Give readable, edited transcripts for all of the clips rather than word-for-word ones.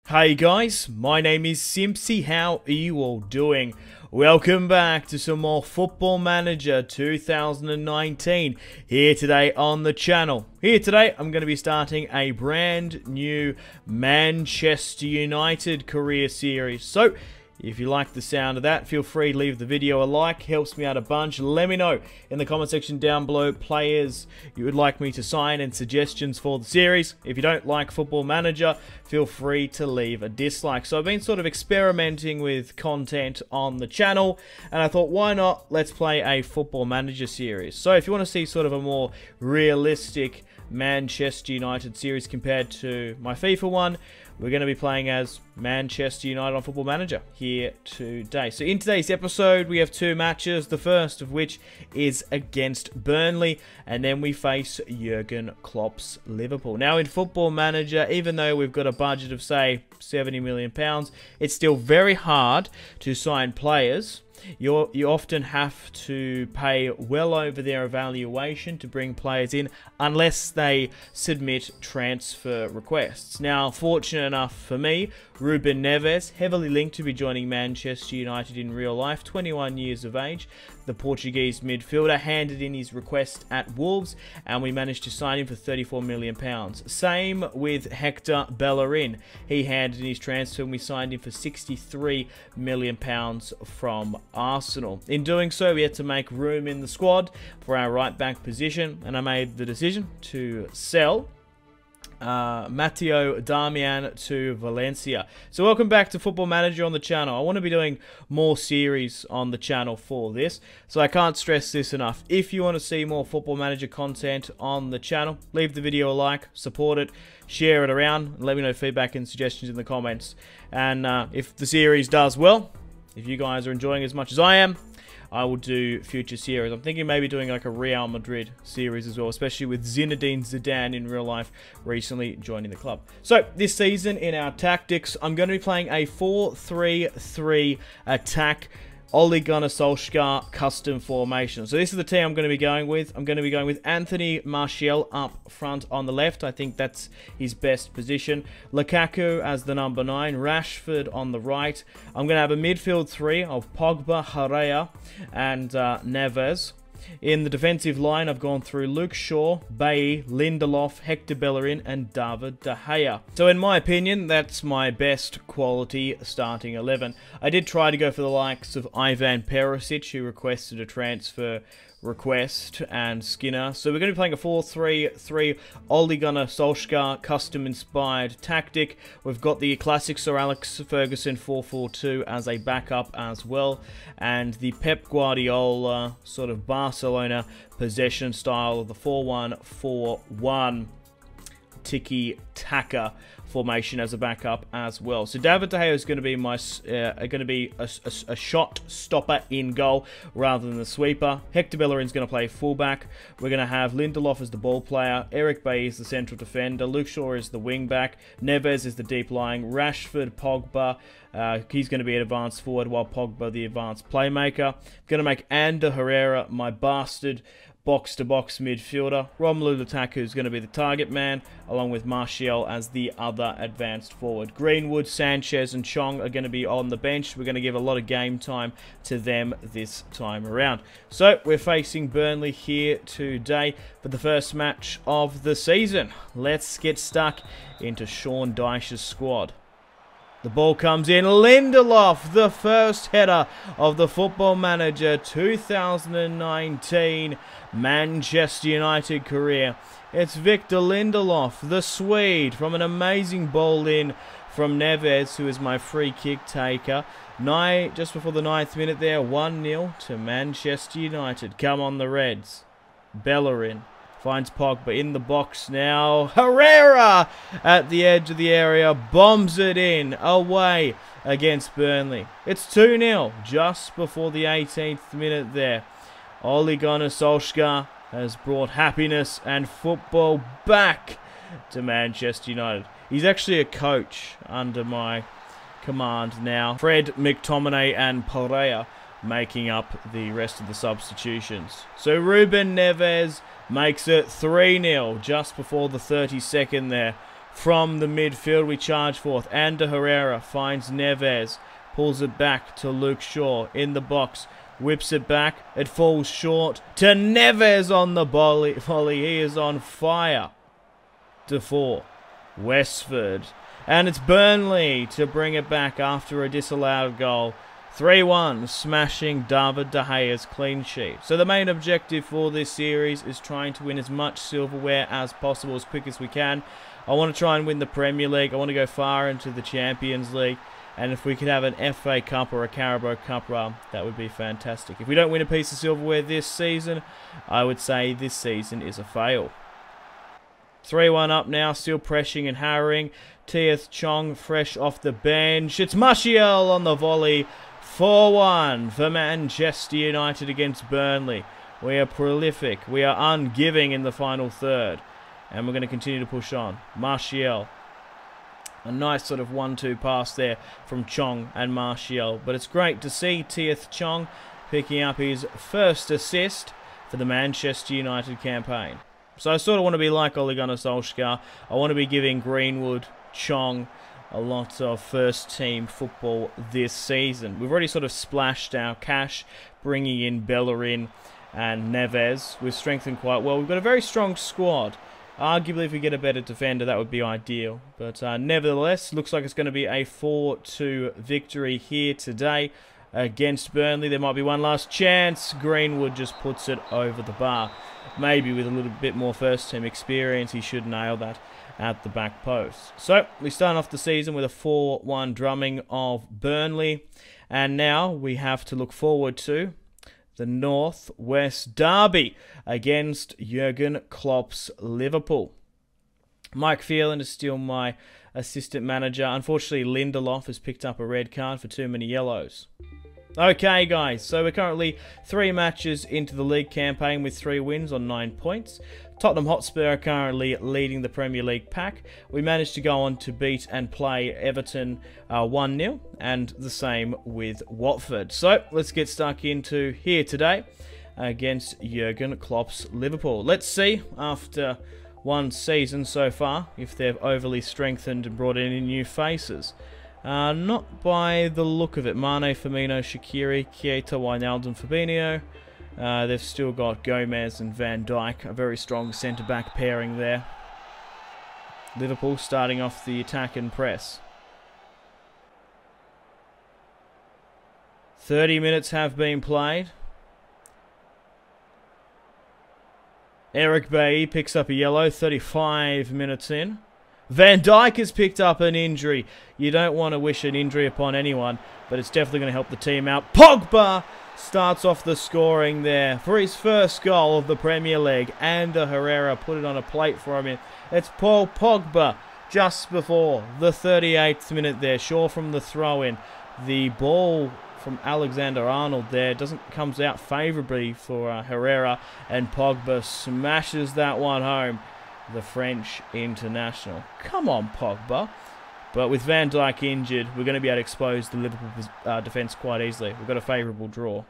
Hey guys, my name is Simpzy. How are you all doing? Welcome back to some more Football Manager 2019 here today on the channel. Here today I'm going to be starting a brand new Manchester United career series. So if you like the sound of that, feel free to leave the video a like. Helps me out a bunch. Let me know in the comment section down below players you would like me to sign and suggestions for the series. If you don't like Football Manager, feel free to leave a dislike. So I've been sort of experimenting with content on the channel, and I thought, why not? Let's play a Football Manager series. So if you want to see sort of a more realistic Manchester United series compared to my FIFA one, we're going to be playing as Manchester United on Football Manager here today. So in today's episode, we have two matches, the first of which is against Burnley, and then we face Jurgen Klopp's Liverpool. Now in Football Manager, even though we've got a budget of, say, £70 million, it's still very hard to sign players. You often have to pay well over their evaluation to bring players in unless they submit transfer requests. Now, fortunate enough for me, Ruben Neves, heavily linked to be joining Manchester United in real life, 21 years of age. The Portuguese midfielder handed in his request at Wolves, and we managed to sign him for £34 million. Same with Hector Bellerin. He handed in his transfer, and we signed him for £63 million from Arsenal. In doing so, we had to make room in the squad for our right-back position, and I made the decision to sell Matteo Darmian to Valencia. So welcome back to Football Manager on the channel. I want to be doing more series on the channel for this, so I can't stress this enough. If you want to see more Football Manager content on the channel, leave the video a like, support it, share it around, and let me know feedback and suggestions in the comments. And if the series does well, if you guys are enjoying as much as I am, I will do future series. I'm thinking maybe doing like a Real Madrid series as well, especially with Zinedine Zidane in real life recently joining the club. So this season in our tactics, I'm going to be playing a 4-3-3 attack Ole Gunnar Solskjaer custom formation. So this is the team I'm going to be going with. I'm going to be going with Anthony Martial up front on the left. I think that's his best position. Lukaku as the number 9. Rashford on the right. I'm going to have a midfield three of Pogba, Herrera, and Neves. In the defensive line, I've gone through Luke Shaw, Bailly, Lindelof, Hector Bellerin, and David De Gea. So in my opinion, that's my best quality starting 11. I did try to go for the likes of Ivan Perisic, who requested a transfer request, and Skinner. So we're going to be playing a 4-3-3 Ole Gunnar Solskjaer custom-inspired tactic. We've got the classic Sir Alex Ferguson 4-4-2 as a backup as well, and the Pep Guardiola sort of Barcelona possession style of the 4-1-4-1 tiki-taka formation as a backup as well. So David De Gea is going to be my a shot stopper in goal rather than the sweeper. Hector Bellerin is going to play fullback. We're going to have Lindelof as the ball player. Eric Bailly is the central defender. Luke Shaw is the wing back. Neves is the deep lying. Rashford, Pogba. He's going to be an advanced forward, while Pogba the advanced playmaker. Going to make Ander Herrera my bastard box-to-box midfielder. Romelu Lukaku is going to be the target man, along with Martial as the other advanced forward. Greenwood, Sanchez, and Chong are going to be on the bench. We're going to give a lot of game time to them this time around. So we're facing Burnley here today for the first match of the season. Let's get stuck into Sean Dyche's squad. The ball comes in. Lindelof, the first header of the Football Manager 2019 Manchester United career. It's Victor Lindelof, the Swede, from an amazing ball in from Neves, who is my free kick taker. Just before the 9th minute there, 1-0 to Manchester United. Come on, the Reds. Bellerin finds Pogba in the box now. Herrera at the edge of the area. Bombs it in. Away against Burnley. It's 2-0 just before the 18th minute there. Ole Gunnar Solskjaer has brought happiness and football back to Manchester United. He's actually a coach under my command now. Fred, McTominay and Pereira making up the rest of the substitutions. So Ruben Neves makes it 3-0 just before the 32nd there. from the midfield. We charge forth. Ander Herrera finds Neves. Pulls it back to Luke Shaw in the box. Whips it back. It falls short to Neves on the volley. He is on fire. Defoe. Westford. And it's Burnley to bring it back after a disallowed goal. 3-1, smashing David De Gea's clean sheet. So the main objective for this series is trying to win as much silverware as possible as quick as we can. I want to try and win the Premier League. I want to go far into the Champions League. And if we could have an FA Cup or a Carabao Cup run, that would be fantastic. If we don't win a piece of silverware this season, I would say this season is a fail. 3-1 up now, still pressing and harrying. Tieth Chong fresh off the bench. It's Martial on the volley. 4-1 for Manchester United against Burnley. We are prolific. We are ungiving in the final third. And we're going to continue to push on. Martial. A nice sort of 1-2 pass there from Chong and Martial. But it's great to see Tieth Chong picking up his first assist for the Manchester United campaign. So I sort of want to be like Ole Gunnar Solskjaer. I want to be giving Greenwood, Chong, a lot of first-team football this season. We've already sort of splashed our cash, bringing in Bellerin and Neves. We've strengthened quite well. We've got a very strong squad. Arguably, if we get a better defender, that would be ideal. But nevertheless, looks like it's going to be a 4-2 victory here today against Burnley. There might be one last chance. Greenwood just puts it over the bar. Maybe with a little bit more first-team experience, he should nail that at the back post. So, we start off the season with a 4-1 drumming of Burnley. And now we have to look forward to the North West Derby against Jurgen Klopp's Liverpool. Mike Phelan is still my assistant manager. Unfortunately, Lindelof has picked up a red card for too many yellows. Okay, guys, so we're currently 3 matches into the league campaign with 3 wins on 9 points. Tottenham Hotspur are currently leading the Premier League pack. We managed to go on to beat and play Everton 1-0, and the same with Watford. So, let's get stuck into here today against Jurgen Klopp's Liverpool. Let's see, after one season so far, if they've overly strengthened and brought in any new faces. Not by the look of it. Mane, Firmino, Shaqiri, Keita, Wijnaldum, Fabinho. They've still got Gomez and Van Dijk, a very strong centre-back pairing there. Liverpool starting off the attack and press. 30 minutes have been played. Eric Bailly picks up a yellow, 35 minutes in. Van Dijk has picked up an injury. You don't want to wish an injury upon anyone, but it's definitely going to help the team out. Pogba starts off the scoring there for his first goal of the Premier League. Ander Herrera put it on a plate for him. It's Paul Pogba just before the 38th minute there. Shaw from the throw-in. The ball from Alexander-Arnold there comes out favourably for Herrera, and Pogba smashes that one home. The French international. Come on, Pogba. But with Van Dijk injured, we're going to be able to expose the Liverpool defence quite easily. We've got a favourable draw.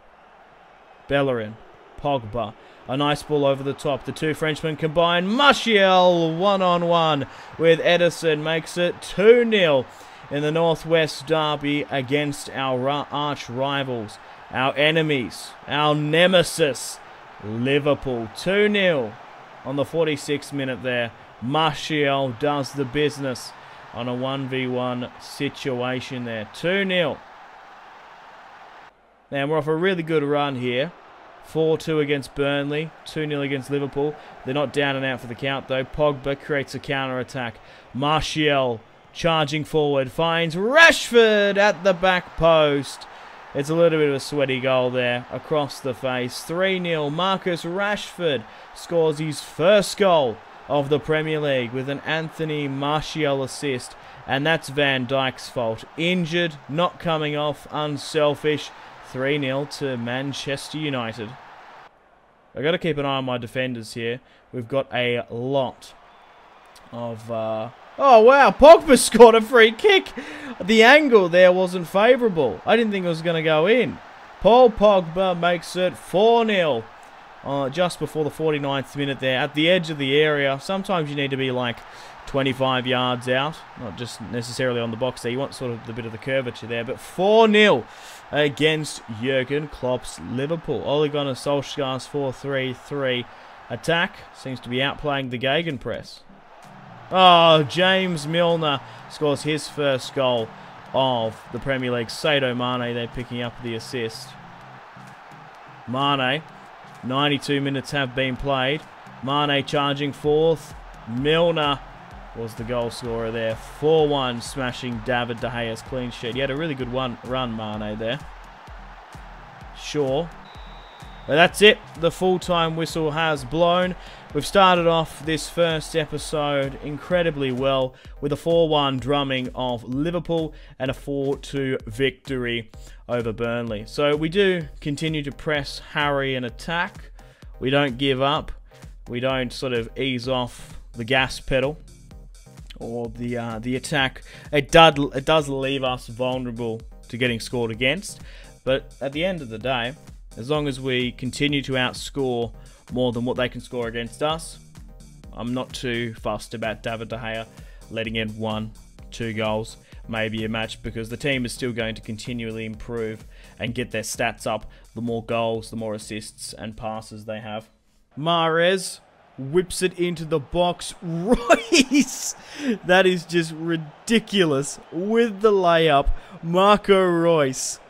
Bellerin. Pogba. A nice ball over the top. The two Frenchmen combine. Martial, 1-on-1 with Edison. Makes it 2-0 in the Northwest Derby against our arch rivals. Our enemies. Our nemesis. Liverpool. 2-0. On the 46th minute there, Martial does the business on a 1v1 situation there. 2-0. Now we're off a really good run here. 4-2 against Burnley, 2-0 against Liverpool. They're not down and out for the count though. Pogba creates a counter-attack. Martial charging forward, finds Rashford at the back post. It's a little bit of a sweaty goal there across the face. 3-0. Marcus Rashford scores his first goal of the Premier League with an Anthony Martial assist. And that's Van Dijk's fault. Injured, not coming off, unselfish. 3-0 to Manchester United. I've got to keep an eye on my defenders here. We've got a lot of... Oh, wow. Pogba scored a free kick. The angle there wasn't favourable. I didn't think it was going to go in. Paul Pogba makes it 4-0 just before the 49th minute there at the edge of the area. Sometimes you need to be like 25 yards out. Not just necessarily on the box there. You want sort of the bit of the curvature there. But 4-0 against Jurgen Klopp's Liverpool. Ole Gunnar Solskjaer's 4-3-3 attack seems to be outplaying the gegenpress. Oh, James Milner scores his first goal of the Premier League. Sadio Mane there picking up the assist. Mane, 92 minutes have been played. Mane charging forth. Milner was the goal scorer there. 4-1, smashing David De Gea's clean sheet. He had a really good run, Mane there. Sure. But that's it. The full-time whistle has blown. We've started off this first episode incredibly well with a 4-1 drumming of Liverpool and a 4-2 victory over Burnley. So we do continue to press, harry and attack. We don't give up. We don't sort of ease off the gas pedal or the attack. It does leave us vulnerable to getting scored against. But at the end of the day, as long as we continue to outscore more than what they can score against us, I'm not too fussed about David De Gea letting in 1-2 goals, maybe a match, because the team is still going to continually improve and get their stats up the more goals, the more assists and passes they have. Mahrez whips it into the box. Royce! That is just ridiculous with the layup. Marco Reus